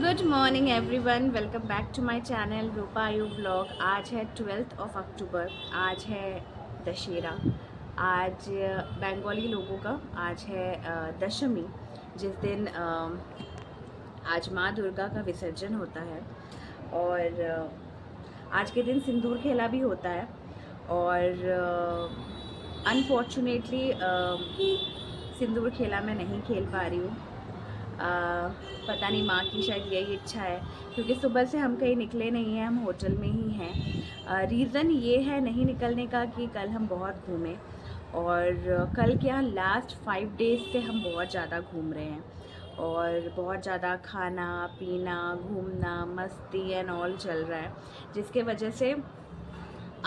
Good morning everyone, welcome back to my channel Rupa Ayu vlog. आज है 12 अक्टूबर। आज है दशहरा। आज बंगाली लोगों का आज है दशमी, जिस दिन आज माँ दुर्गा का विसर्जन होता है। और आज के दिन सिंदूर खेला भी होता है। और अनफॉर्चुनेटली सिंदूर खेला मैं नहीं खेल पा रही हूँ। पता नहीं, माँ की शायद यही इच्छा है, क्योंकि सुबह से हम कहीं निकले नहीं हैं, हम होटल में ही हैं। रीज़न ये है नहीं निकलने का कि कल हम बहुत घूमे। और कल क्या, लास्ट 5 डेज़ से हम बहुत ज़्यादा घूम रहे हैं और बहुत ज़्यादा खाना पीना घूमना मस्ती एंड ऑल चल रहा है, जिसके वजह से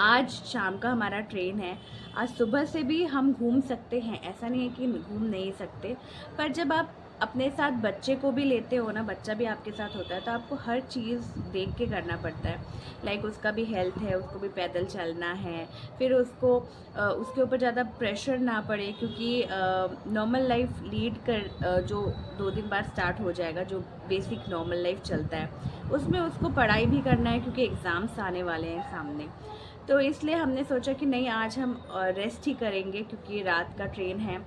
आज शाम का हमारा ट्रेन है। आज सुबह से भी हम घूम सकते हैं, ऐसा नहीं है कि घूम नहीं सकते, पर जब आप अपने साथ बच्चे को भी लेते हो ना, बच्चा भी आपके साथ होता है, तो आपको हर चीज़ देख के करना पड़ता है। लाइक उसका भी हेल्थ है, उसको भी पैदल चलना है, फिर उसको उसके ऊपर ज़्यादा प्रेशर ना पड़े, क्योंकि नॉर्मल लाइफ लीड कर जो 2 दिन बाद स्टार्ट हो जाएगा, जो बेसिक नॉर्मल लाइफ चलता है, उसमें उसको पढ़ाई भी करना है, क्योंकि एग्ज़ाम्स आने वाले हैं सामने। तो इसलिए हमने सोचा कि नहीं, आज हम रेस्ट ही करेंगे, क्योंकि रात का ट्रेन है।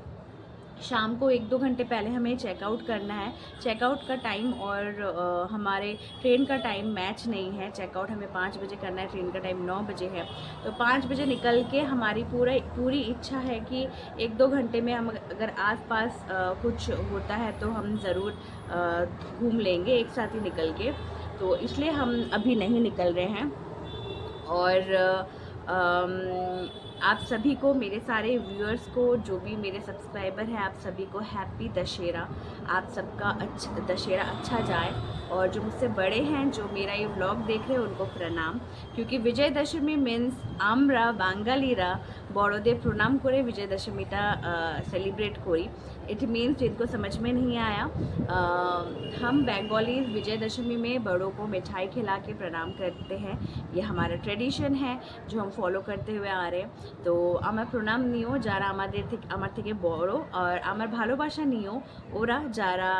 शाम को 1-2 घंटे पहले हमें चेकआउट करना है। चेकआउट का टाइम और हमारे ट्रेन का टाइम मैच नहीं है। चेकआउट हमें 5 बजे करना है, ट्रेन का टाइम 9 बजे है। तो 5 बजे निकल के हमारी पूरी इच्छा है कि 1-2 घंटे में हम अगर आसपास कुछ होता है तो हम ज़रूर घूम लेंगे एक साथ ही निकल के। तो इसलिए हम अभी नहीं निकल रहे हैं। और आप सभी को, मेरे सारे व्यूअर्स को, जो भी मेरे सब्सक्राइबर हैं, आप सभी को हैप्पी दशहरा। आप सबका दशहरा अच्छा जाए। और जो मुझसे बड़े हैं, जो मेरा ये व्लॉग देख रहे हैं, उनको प्रणाम, क्योंकि विजयदशमी मीन्स आमरा बांगालीरा बड़ोदे प्रणाम करे विजयदशमीटा सेलिब्रेट करी। इट मीन्स, जिनको समझ में नहीं आया, हम बंगाली विजयदशमी में बड़ों को मिठाई खिला के प्रणाम करते हैं। ये हमारा ट्रेडिशन है जो हम फॉलो करते हुए आ रहे हैं। तो आमार प्रणाम नियो जारा आमार थेके बड़ो, और आमार भालोबाशा नियो ओरा जारा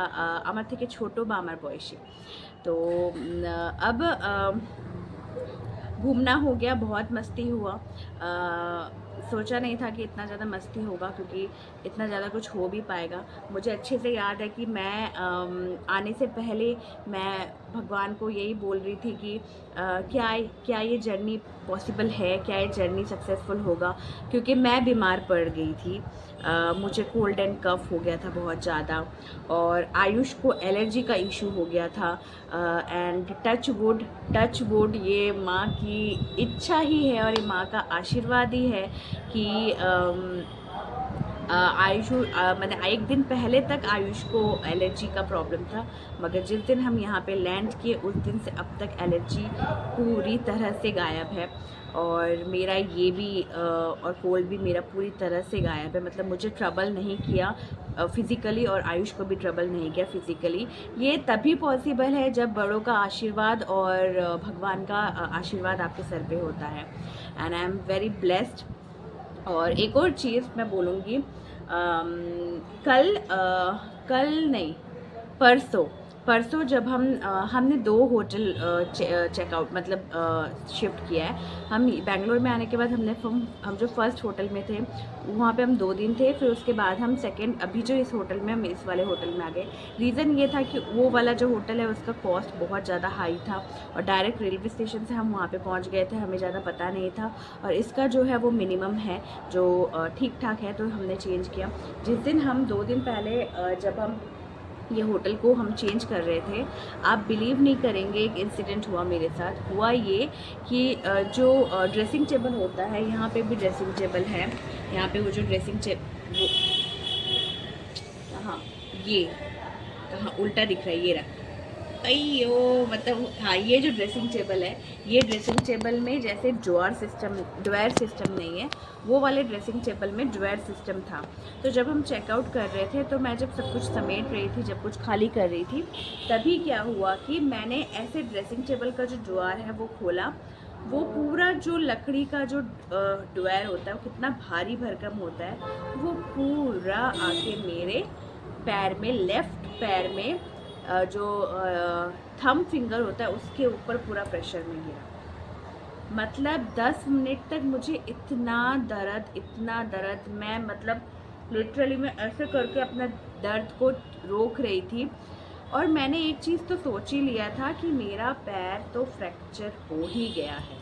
आमार थेके छोटो बा आमार बयसी। तो अब घूमना हो गया, बहुत मस्ती हुआ। सोचा नहीं था कि इतना ज़्यादा मस्ती होगा, क्योंकि इतना ज़्यादा कुछ हो भी पाएगा। मुझे अच्छे से याद है कि मैं आने से पहले मैं भगवान को यही बोल रही थी कि क्या ये जर्नी पॉसिबल है, क्या ये जर्नी सक्सेसफुल होगा, क्योंकि मैं बीमार पड़ गई थी। मुझे कोल्ड एंड कफ हो गया था बहुत ज़्यादा, और आयुष को एलर्जी का इशू हो गया था। एंड टच वुड, ये माँ की इच्छा ही है और ये माँ का आशीर्वाद ही है कि आयुष मैंने 1 दिन पहले तक आयुष को एलर्जी का प्रॉब्लम था, मगर जिस दिन हम यहाँ पे लैंड किए उस दिन से अब तक एलर्जी पूरी तरह से गायब है। और मेरा ये भी और कोल्ड भी मेरा पूरी तरह से गायब है। मतलब मुझे ट्रबल नहीं किया फिज़िकली, और आयुष को भी ट्रबल नहीं किया फिज़िकली। ये तभी पॉसिबल है जब बड़ों का आशीर्वाद और भगवान का आशीर्वाद आपके सर पे होता है। And I am very blessed. और एक और चीज़ मैं बोलूँगी, कल नहीं, परसों जब हमने 2 होटल चेकआउट मतलब शिफ्ट किया है। हम बेंगलोर में आने के बाद हम जो फर्स्ट होटल में थे वहाँ पे हम 2 दिन थे, फिर उसके बाद हम सेकंड, अभी जो इस होटल में हम इस वाले होटल में आ गए। रीज़न ये था कि वो वाला जो होटल है उसका कॉस्ट बहुत ज़्यादा हाई था, और डायरेक्ट रेलवे स्टेशन से हम वहाँ पे पहुँच गए थे, हमें ज़्यादा पता नहीं था। और इसका जो है वो मिनिमम है, जो ठीक ठाक है, तो हमने चेंज किया। जिस दिन हम 2 दिन पहले जब हम ये होटल को हम चेंज कर रहे थे, आप बिलीव नहीं करेंगे, एक इंसिडेंट हुआ मेरे साथ। हुआ ये कि जो ड्रेसिंग टेबल होता है, यहाँ पे भी ड्रेसिंग टेबल है। यहाँ पे वो जो ड्रेसिंग टेबल, हाँ, ये कहाँ उल्टा दिख रहा है, ये रहा। अयो, मतलब हाँ, ये जो ड्रेसिंग टेबल है, ये ड्रेसिंग टेबल में जैसे ड्रॉअर सिस्टम नहीं है, वो वाले ड्रेसिंग टेबल में ड्रॉअर सिस्टम था। तो जब हम चेकआउट कर रहे थे, तो मैं जब सब कुछ समेट रही थी, जब कुछ खाली कर रही थी, तभी क्या हुआ कि मैंने ऐसे ड्रेसिंग टेबल का जो ड्रॉअर है वो खोला। वो पूरा जो लकड़ी का जो ड्रॉअर होता है, वो कितना भारी भरकम होता है, वो पूरा आके मेरे पैर में, लेफ़्ट पैर में जो थंब फिंगर होता है उसके ऊपर पूरा प्रेशर में गिरा। मतलब 10 मिनट तक मुझे इतना दर्द, मैं मतलब लिटरली मैं ऐसे करके अपना दर्द को रोक रही थी। और मैंने एक चीज़ तो सोच ही लिया था कि मेरा पैर तो फ्रैक्चर हो ही गया है,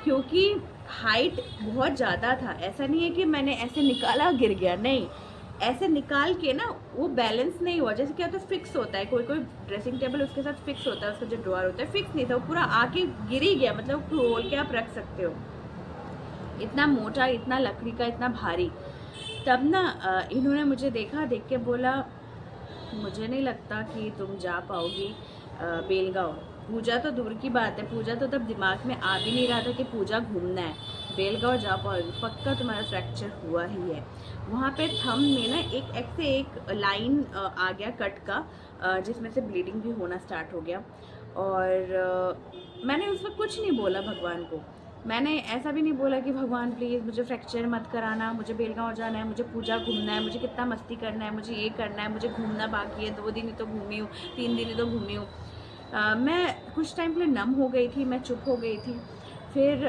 क्योंकि हाइट बहुत ज़्यादा था। ऐसा नहीं है कि मैंने ऐसे निकाला गिर गया, नहीं, ऐसे निकाल के ना वो बैलेंस नहीं हुआ। जैसे क्या होता है, फिक्स होता है, कोई कोई ड्रेसिंग टेबल उसके साथ फिक्स होता है, उसका जो ड्रॉअर होता है फिक्स नहीं था, वो पूरा आके गिर ही गया। मतलब खोल के आप रख सकते हो, इतना मोटा, इतना लकड़ी का, इतना भारी। तब ना इन्होंने मुझे देखा, देख के बोला मुझे नहीं लगता कि तुम जा पाओगी बेलगांव। पूजा तो दूर की बात है, पूजा तो तब दिमाग में आ भी नहीं रहा था कि पूजा घूमना है। बेलगांव जा पाओगी, पक्का तुम्हारा फ्रैक्चर हुआ ही है। वहाँ पे थंब में ना एक से एक लाइन आ गया कट का, जिसमें से ब्लीडिंग भी होना स्टार्ट हो गया। और मैंने उस वक्त कुछ नहीं बोला भगवान को। मैंने ऐसा भी नहीं बोला कि भगवान प्लीज़ मुझे फ्रैक्चर मत कराना, मुझे बेलगांव जाना है, मुझे पूजा घूमना है, मुझे कितना मस्ती करना है, मुझे ये करना है, मुझे घूमना बाकी है, 2 दिन ही तो घूमी हूँ, 3 दिन ही तो घूमी हूँ। मैं कुछ टाइम के लिए नम हो गई थी, मैं चुप हो गई थी। फिर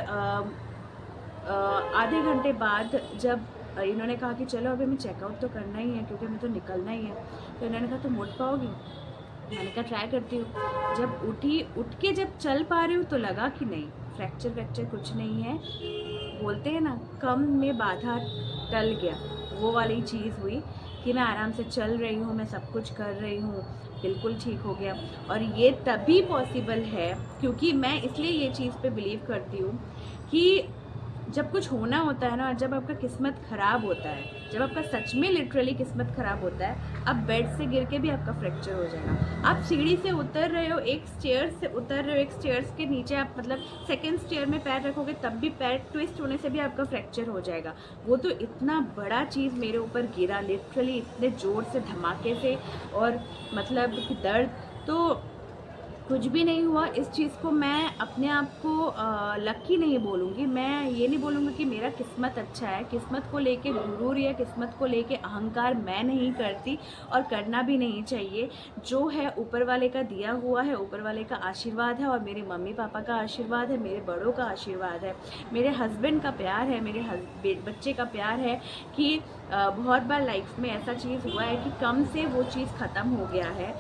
आधे घंटे बाद जब इन्होंने कहा कि चलो अभी हमें चेकआउट तो करना ही है, क्योंकि हमें तो निकलना ही है, तो इन्होंने कहा तुम उठ पाओगी? मैंने कहा ट्राई करती हूँ। जब उठ के जब चल पा रही हूँ तो लगा कि नहीं, फ्रैक्चर कुछ नहीं है। बोलते हैं ना, कम में बाधा टल गया, वो वाली चीज़ हुई कि मैं आराम से चल रही हूँ, मैं सब कुछ कर रही हूँ, बिल्कुल ठीक हो गया। और ये तभी पॉसिबल है क्योंकि मैं इसलिए ये चीज़ पे बिलीव करती हूँ कि जब कुछ होना होता है ना, जब आपका किस्मत ख़राब होता है, जब आपका सच में लिटरली किस्मत ख़राब होता है, आप बेड से गिर के भी आपका फ्रैक्चर हो जाएगा। आप सीढ़ी से उतर रहे हो, एक स्टेयर्स से उतर रहे हो, एक स्टेयर्स के नीचे आप मतलब सेकंड स्टेयर में पैर रखोगे तब भी पैर ट्विस्ट होने से भी आपका फ्रैक्चर हो जाएगा। वो तो इतना बड़ा चीज़ मेरे ऊपर गिरा, लिटरली इतने ज़ोर से, धमाके से, और मतलब कि दर्द तो कुछ भी नहीं हुआ। इस चीज़ को मैं अपने आप को लकी नहीं बोलूँगी। मैं ये नहीं बोलूँगी कि मेरा किस्मत अच्छा है। किस्मत को लेके गुरूर या किस्मत को लेके अहंकार मैं नहीं करती, और करना भी नहीं चाहिए। जो है ऊपर वाले का दिया हुआ है, ऊपर वाले का आशीर्वाद है, और मेरे मम्मी पापा का आशीर्वाद है, मेरे बड़ों का आशीर्वाद है, मेरे हस्बैंड का प्यार है, मेरे बच्चे का प्यार है कि बहुत बार लाइफ में ऐसा चीज़ हुआ है कि कम से वो चीज़ ख़त्म हो गया है।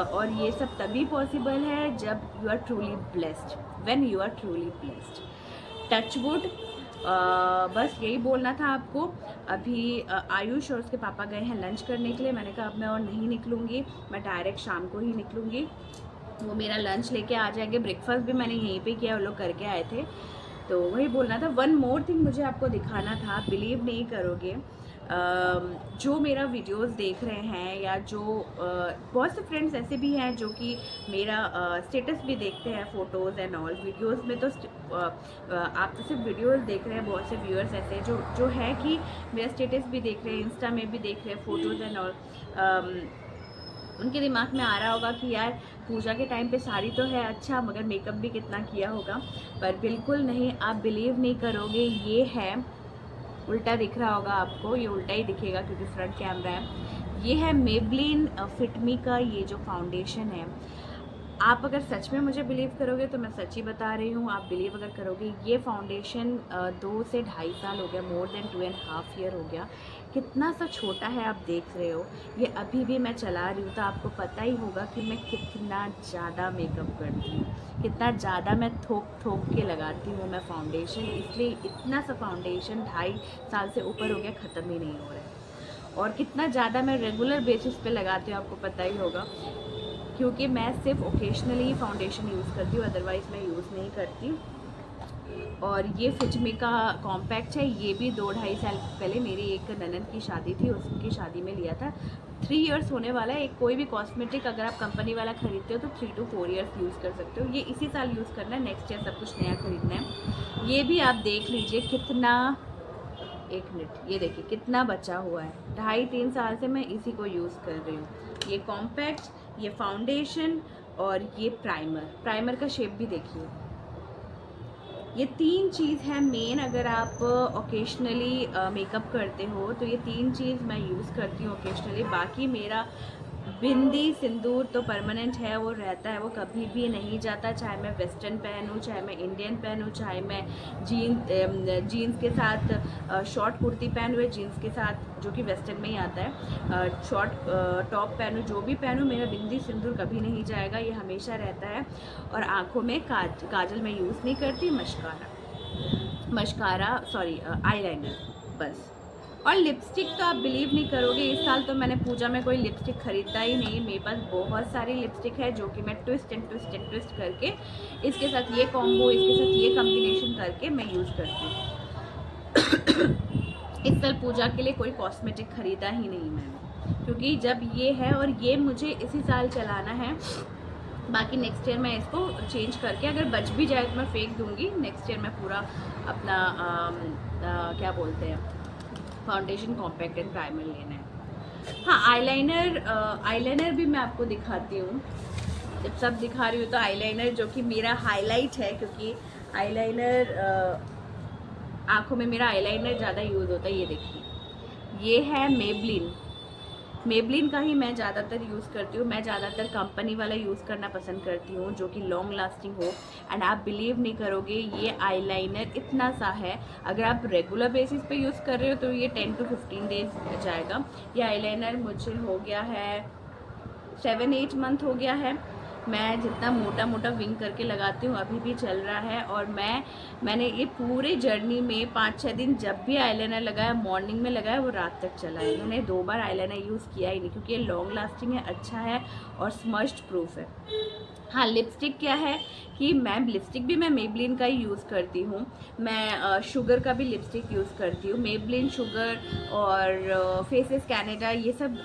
और ये सब तभी पॉसिबल है जब you are truly blessed, when you are truly blessed. Touch wood. बस यही बोलना था आपको। अभी आयुष और उसके पापा गए हैं लंच करने के लिए। मैंने कहा अब मैं और नहीं निकलूँगी, मैं डायरेक्ट शाम को ही निकलूँगी। वो मेरा लंच लेके आ जाएंगे। ब्रेकफास्ट भी मैंने यहीं पे किया, वो लोग करके आए थे, तो वही बोलना था। वन मोर थिंग मुझे आपको दिखाना था, बिलीव नहीं करोगे। जो मेरा वीडियोस देख रहे हैं, या जो बहुत से फ्रेंड्स ऐसे भी हैं जो कि मेरा स्टेटस भी देखते हैं, फ़ोटोज़ एंड ऑल। वीडियोस में तो आप तो सिर्फ वीडियोस देख रहे हैं, बहुत से व्यूअर्स ऐसे जो है कि मेरा स्टेटस भी देख रहे हैं, इंस्टा में भी देख रहे हैं, फ़ोटोज़ एंड ऑल। उनके दिमाग में आ रहा होगा कि यार पूजा के टाइम पे साड़ी तो है अच्छा, मगर मेकअप भी कितना किया होगा। पर बिल्कुल नहीं, आप बिलीव नहीं करोगे, ये है, उल्टा दिख रहा होगा आपको, ये उल्टा ही दिखेगा क्योंकि फ्रंट कैमरा है। ये है मेबलिन फिटमी का ये जो फाउंडेशन है। आप अगर सच में मुझे बिलीव करोगे तो मैं सच ही बता रही हूँ, आप बिलीव अगर करोगे, ये फाउंडेशन 2 से ढाई साल हो गया, मोर देन 2.5 ईयर हो गया। कितना सा छोटा है आप देख रहे हो, ये अभी भी मैं चला रही हूँ, तो आपको पता ही होगा कि मैं कितना ज़्यादा मेकअप करती हूँ, कितना ज़्यादा मैं थोक के लगाती हूँ मैं फाउंडेशन। इसलिए इतना सा फाउंडेशन 2.5 साल से ऊपर हो गया, ख़त्म ही नहीं हो रहा है। और कितना ज़्यादा मैं रेगुलर बेसिस पे लगाती हूँ आपको पता ही होगा, क्योंकि मैं सिर्फ ओकेशनली फाउंडेशन यूज़ करती हूँ, अदरवाइज़ मैं यूज़ नहीं करती। और ये फिटमी का कॉम्पैक्ट है, ये भी 2-2.5 साल पहले मेरी एक ननद की शादी थी, उसकी शादी में लिया था। 3 इयर्स होने वाला है। एक कोई भी कॉस्मेटिक अगर आप कंपनी वाला खरीदते हो तो 3 to 4 इयर्स यूज़ कर सकते हो। ये इसी साल यूज़ करना है, नेक्स्ट ईयर सब कुछ नया खरीदना है। ये भी आप देख लीजिए कितना, 1 मिनट, ये देखिए कितना बचा हुआ है। 2.5-3 साल से मैं इसी को यूज़ कर रही हूँ। ये कॉम्पैक्ट, ये फाउंडेशन और ये प्राइमर का शेप भी देखिए। ये 3 चीज़ है मेन। अगर आप ओकेशनली मेकअप करते हो तो ये 3 चीज़ मैं यूज़ करती हूँ ओकेशनली। बाकी मेरा बिंदी सिंदूर तो परमानेंट है, वो रहता है, वो कभी भी नहीं जाता। चाहे मैं वेस्टर्न पहनूँ, चाहे मैं इंडियन पहनूँ, चाहे मैं जीन्स के साथ शॉर्ट कुर्ती पहनूँ या जीन्स के साथ जो कि वेस्टर्न में ही आता है शॉर्ट टॉप पहनूँ, जो भी पहनूँ, मेरा बिंदी सिंदूर कभी नहीं जाएगा, ये हमेशा रहता है। और आँखों में काजल मैं यूज़ नहीं करती, मस्कारा सॉरी आईलाइनर बस। और लिपस्टिक तो आप बिलीव नहीं करोगे, इस साल तो मैंने पूजा में कोई लिपस्टिक ख़रीदा ही नहीं। मेरे पास बहुत सारी लिपस्टिक है जो कि मैं ट्विस्ट करके इसके साथ ये कॉम्बो, इसके साथ ये कॉम्बिनेशन करके मैं यूज़ करती हूँ। इस साल पूजा के लिए कोई कॉस्मेटिक ख़रीदा ही नहीं मैंने, क्योंकि जब ये है और ये मुझे इसी साल चलाना है। बाकी नेक्स्ट ईयर मैं इसको चेंज करके अगर बच भी जाए तो मैं फेंक दूँगी। नेक्स्ट ईयर मैं पूरा अपना क्या बोलते हैं फाउंडेशन, कॉम्पैक्ट एंड प्राइमर लेना है। हाँ, आईलाइनर भी मैं आपको दिखाती हूँ। जब सब दिखा रही हूँ तो आईलाइनर जो कि मेरा हाईलाइट है, क्योंकि आईलाइनर आँखों में मेरा आईलाइनर ज़्यादा यूज़ होता है। ये देखिए, ये है मेबलिन का ही मैं ज़्यादातर यूज़ करती हूँ। मैं ज़्यादातर कंपनी वाला यूज़ करना पसंद करती हूँ जो कि लॉन्ग लास्टिंग हो। एंड आप बिलीव नहीं करोगे, ये आईलाइनर इतना सा है, अगर आप रेगुलर बेसिस पे यूज़ कर रहे हो तो ये 10 to 15 डेज जाएगा। ये आईलाइनर मुझे हो गया है 7-8 मंथ हो गया है। मैं जितना मोटा विंग करके लगाती हूँ अभी भी चल रहा है। और मैंने ये पूरे जर्नी में 5-6 दिन जब भी आईलाइनर लगाया, मॉर्निंग में लगाया, वो रात तक चला है। मैंने 2 बार आईलाइनर यूज़ किया ही नहीं, क्योंकि ये लॉन्ग लास्टिंग है, अच्छा है और स्मज्ड प्रूफ है। हाँ, लिपस्टिक क्या है कि लिपस्टिक भी मैं मेबलिन का ही यूज़ करती हूँ। मैं शुगर का भी लिपस्टिक यूज़ करती हूँ। मेबलिन, शुगर और फेसेस कैनेडा, ये सब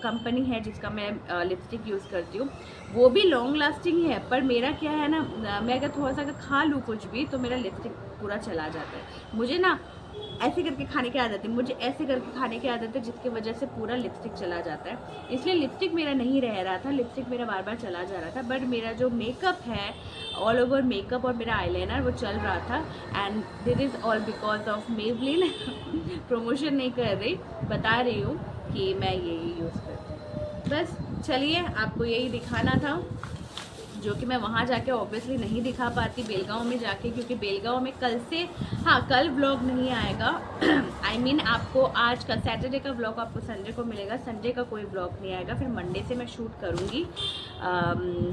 कंपनी है जिसका मैं लिपस्टिक यूज़ करती हूँ। वो भी लॉन्ग लास्टिंग ही है, पर मेरा क्या है ना, मैं अगर थोड़ा सा खा लूँ कुछ भी तो मेरा लिपस्टिक पूरा चला जाता है। मुझे ना ऐसे करके खाने की आदत है, मुझे ऐसे करके खाने की आदत है, जिसकी वजह से पूरा लिपस्टिक चला जाता है। इसलिए लिपस्टिक मेरा नहीं रह रहा था, लिपस्टिक मेरा बार बार चला जा रहा था। बट मेरा जो मेकअप है, ऑल ओवर मेकअप और मेरा आईलाइनर, वो चल रहा था। And this is all because of Maybelline. Promotion नहीं कर रही, बता रही हूँ कि मैं यही यूज़ करती हूँ। बस चलिए, आपको यही दिखाना था, जो कि मैं वहाँ जाके ऑब्वियसली नहीं दिखा पाती बेलगांव में जाके, क्योंकि बेलगांव में कल से, हाँ, कल व्लॉग नहीं आएगा। I mean, आपको आज का सैटरडे का व्लॉग आपको संडे को मिलेगा, संडे का कोई व्लॉग नहीं आएगा। फिर मंडे से मैं शूट करूँगी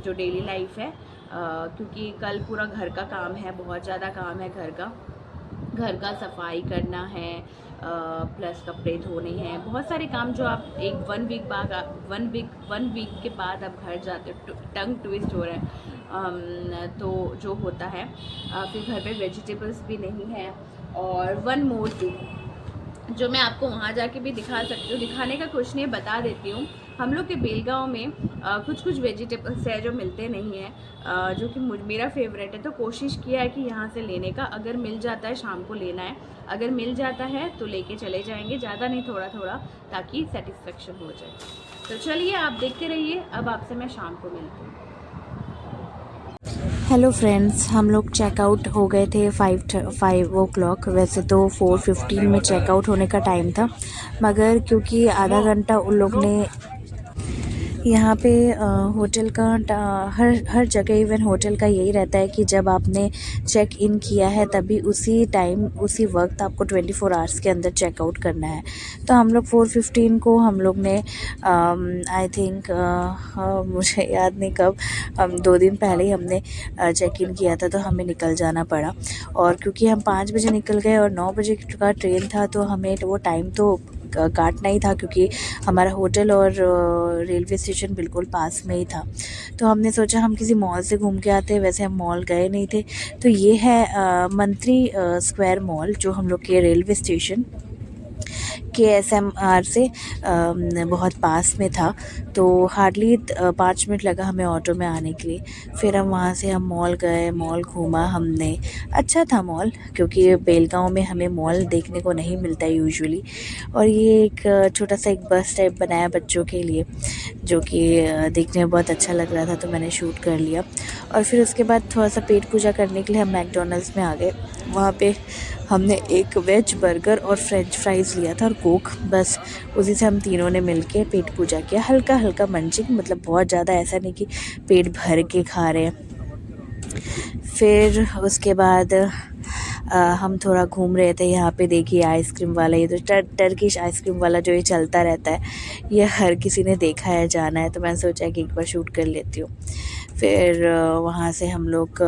जो डेली लाइफ है, क्योंकि कल पूरा घर का काम है, बहुत ज़्यादा काम है घर का सफाई करना है, प्लस कपड़े धोने हैं, बहुत सारे काम जो आप वन वीक के बाद आप घर जाते हो। टंग ट्विस्ट हो रहा है। तो जो होता है, फिर घर पे वेजिटेबल्स भी नहीं है। और वन मोर थिंग जो मैं आपको वहाँ जाके भी दिखा सकती हूँ, दिखाने का कुछ नहीं, बता देती हूँ। हम लोग के बेलगांव में कुछ वेजिटेबल्स है जो मिलते नहीं हैं, जो कि मेरा फेवरेट है। तो कोशिश किया है कि यहाँ से लेने का, अगर मिल जाता है शाम को लेना है, अगर मिल जाता है तो लेके चले जाएंगे, ज़्यादा नहीं, थोड़ा ताकि सेटिस्फेक्शन हो जाए। तो चलिए, आप देखते रहिए। अब आपसे मैं शाम को मिलती हूँ। हेलो फ्रेंड्स, हम लोग चेकआउट हो गए थे 5 o'clock। वैसे तो 4:15 में चेकआउट होने का टाइम था, मगर क्योंकि आधा घंटा उन लोग ने यहाँ पे होटल का हर जगह, इवन होटल का यही रहता है कि जब आपने चेक इन किया है तभी उसी वक्त आपको 24 आवर्स के अंदर चेकआउट करना है। तो हम लोग 4:15 को हम लोग ने आई थिंक मुझे याद नहीं कब, 2 दिन पहले ही हमने चेक इन किया था, तो हमें निकल जाना पड़ा। और क्योंकि हम 5 बजे निकल गए और 9 बजे का ट्रेन था, तो हमें वो टाइम तो काटना ही था, क्योंकि हमारा होटल और रेलवे स्टेशन बिल्कुल पास में ही था। तो हमने सोचा हम किसी मॉल से घूम के आते हैं। वैसे हम मॉल गए नहीं थे। तो ये है मंत्री स्क्वायर मॉल, जो हम लोग के रेलवे स्टेशन KSMR से बहुत पास में था। तो हार्डली 5 मिनट लगा हमें ऑटो में आने के लिए। फिर हम वहाँ से मॉल गए, मॉल घूमा हमने। अच्छा था मॉल, क्योंकि बेलगांव में हमें मॉल देखने को नहीं मिलता है यूजुअली। और ये एक छोटा सा एक बस टाइप बनाया बच्चों के लिए, जो कि देखने में बहुत अच्छा लग रहा था, तो मैंने शूट कर लिया। और फिर उसके बाद थोड़ा सा पेट पूजा करने के लिए हम मैकडॉनल्ड्स में आ गए। वहाँ पे हमने एक वेज बर्गर और फ्रेंच फ्राइज़ लिया था और कोक, बस उसी से हम तीनों ने मिलके पेट पूजा किया। हल्का हल्का मंचिंग, मतलब बहुत ज़्यादा ऐसा नहीं कि पेट भर के खा रहे हैं। फिर उसके बाद हम थोड़ा घूम रहे थे। यहाँ पे देखिए आइसक्रीम वाला, ये तो टर्किश आइसक्रीम वाला जो ये चलता रहता है, ये हर किसी ने देखा है, जाना है, तो मैंने सोचा कि एक बार शूट कर लेती हूँ। फिर वहाँ से हम लोग